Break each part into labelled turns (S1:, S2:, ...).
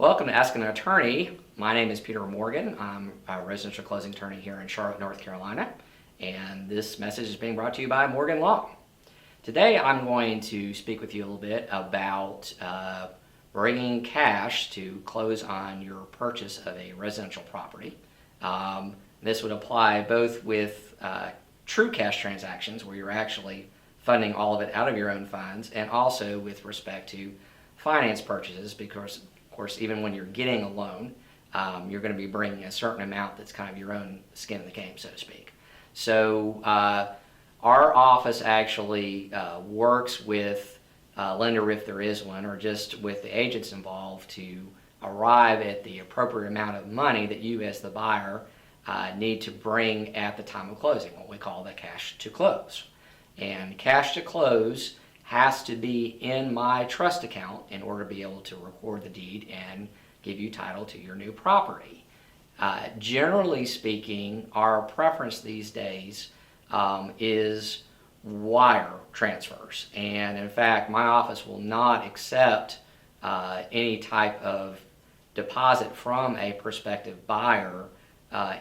S1: Welcome to Ask an Attorney. My name is Peter Morgan. I'm a residential closing attorney here in Charlotte, North Carolina, and this message is being brought to you by Morgan Law. Today I'm going to speak with you a little bit about bringing cash to close on your purchase of a residential property. This would apply both with true cash transactions where you're actually funding all of it out of your own funds, and also with respect to finance purchases, because of course even when you're getting a loan, you're going to be bringing a certain amount that's kind of your own skin in the game, so to speak. So our office actually works with a lender, if there is one, or just with the agents involved, to arrive at the appropriate amount of money that you as the buyer need to bring at the time of closing, what we call the cash to close. And cash to close has to be in my trust account in order to be able to record the deed and give you title to your new property. Generally speaking, our preference these days is wire transfers. And in fact, my office will not accept any type of deposit from a prospective buyer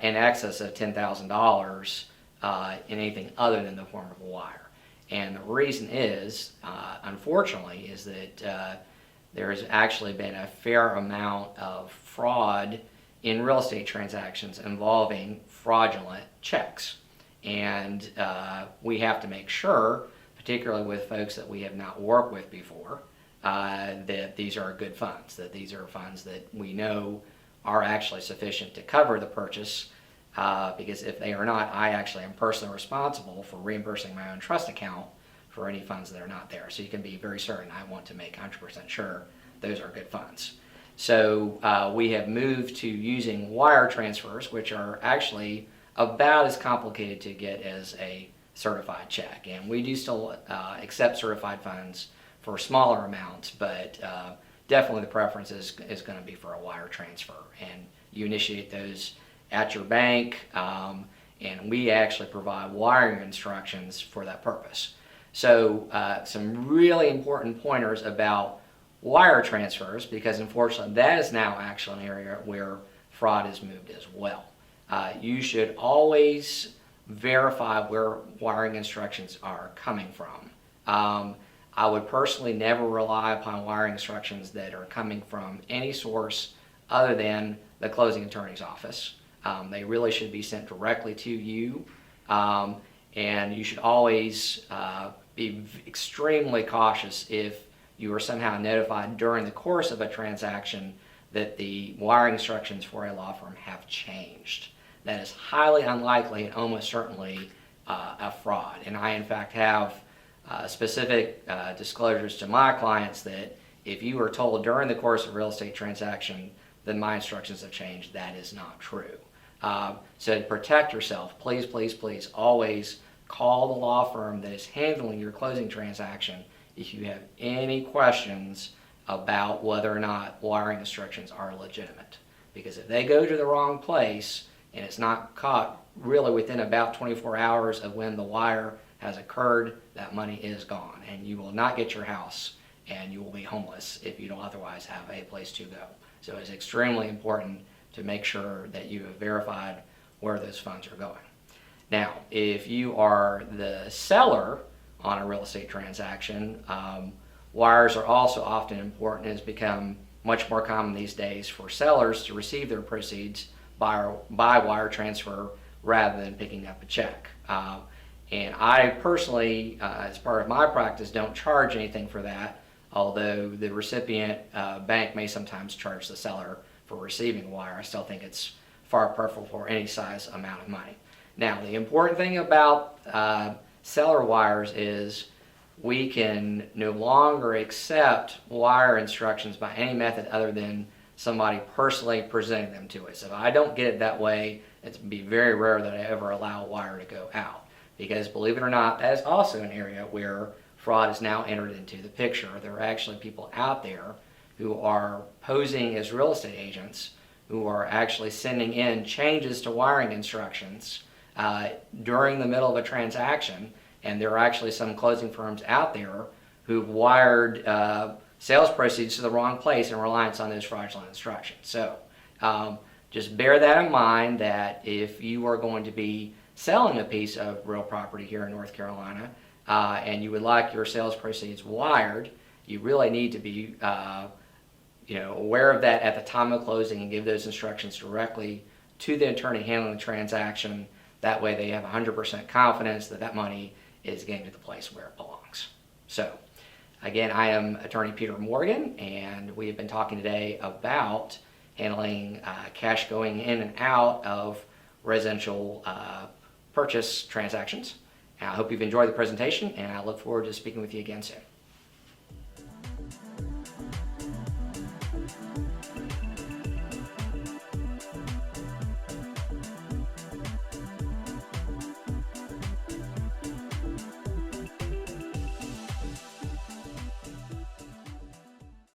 S1: in excess of $10,000 in anything other than the form of a wire. And the reason is, unfortunately, is that there has actually been a fair amount of fraud in real estate transactions involving fraudulent checks. And we have to make sure, particularly with folks that we have not worked with before, that these are good funds, that these are funds that we know are actually sufficient to cover the purchase. Because if they are not, I actually am personally responsible for reimbursing my own trust account for any funds that are not there. So you can be very certain I want to make 100% sure those are good funds. So we have moved to using wire transfers, which are actually about as complicated to get as a certified check. And we do still accept certified funds for smaller amounts, but definitely the preference is going to be for a wire transfer. And you initiate those at your bank, and we actually provide wiring instructions for that purpose. So some really important pointers about wire transfers, because unfortunately that is now actually an area where fraud has moved as well. You should always verify where wiring instructions are coming from. I would personally never rely upon wiring instructions that are coming from any source other than the closing attorney's office. They really should be sent directly to you, and you should always be extremely cautious if you are somehow notified during the course of a transaction that the wiring instructions for a law firm have changed. That is highly unlikely and almost certainly a fraud. And I, in fact, have specific disclosures to my clients that if you are told during the course of a real estate transaction that my instructions have changed, that is not true. So to protect yourself, please, please, please always call the law firm that is handling your closing transaction if you have any questions about whether or not wiring instructions are legitimate. Because if they go to the wrong place and it's not caught really within about 24 hours of when the wire has occurred, that money is gone, and you will not get your house, and you will be homeless if you don't otherwise have a place to go. So it's extremely important to make sure that you have verified where those funds are going. Now, if you are the seller on a real estate transaction, wires are also often important. It has become much more common these days for sellers to receive their proceeds by wire transfer rather than picking up a check. And I personally, as part of my practice, don't charge anything for that, although the recipient bank may sometimes charge the seller for receiving a wire. I still think it's far preferable for any size amount of money. Now, the important thing about seller wires is we can no longer accept wire instructions by any method other than somebody personally presenting them to us. If I don't get it that way, it's be very rare that I ever allow a wire to go out. Because believe it or not, that is also an area where fraud is now entered into the picture. There are actually people out there who are posing as real estate agents who are actually sending in changes to wiring instructions during the middle of a transaction. And there are actually some closing firms out there who've wired sales proceeds to the wrong place in reliance on those fraudulent instructions. So just bear that in mind, that if you are going to be selling a piece of real property here in North Carolina and you would like your sales proceeds wired, you really need to be aware of that at the time of closing and give those instructions directly to the attorney handling the transaction. That way they have 100% confidence that that money is getting to the place where it belongs. So again, I am attorney Peter Morgan, and we have been talking today about handling cash going in and out of residential purchase transactions. And I hope you've enjoyed the presentation, and I look forward to speaking with you again soon.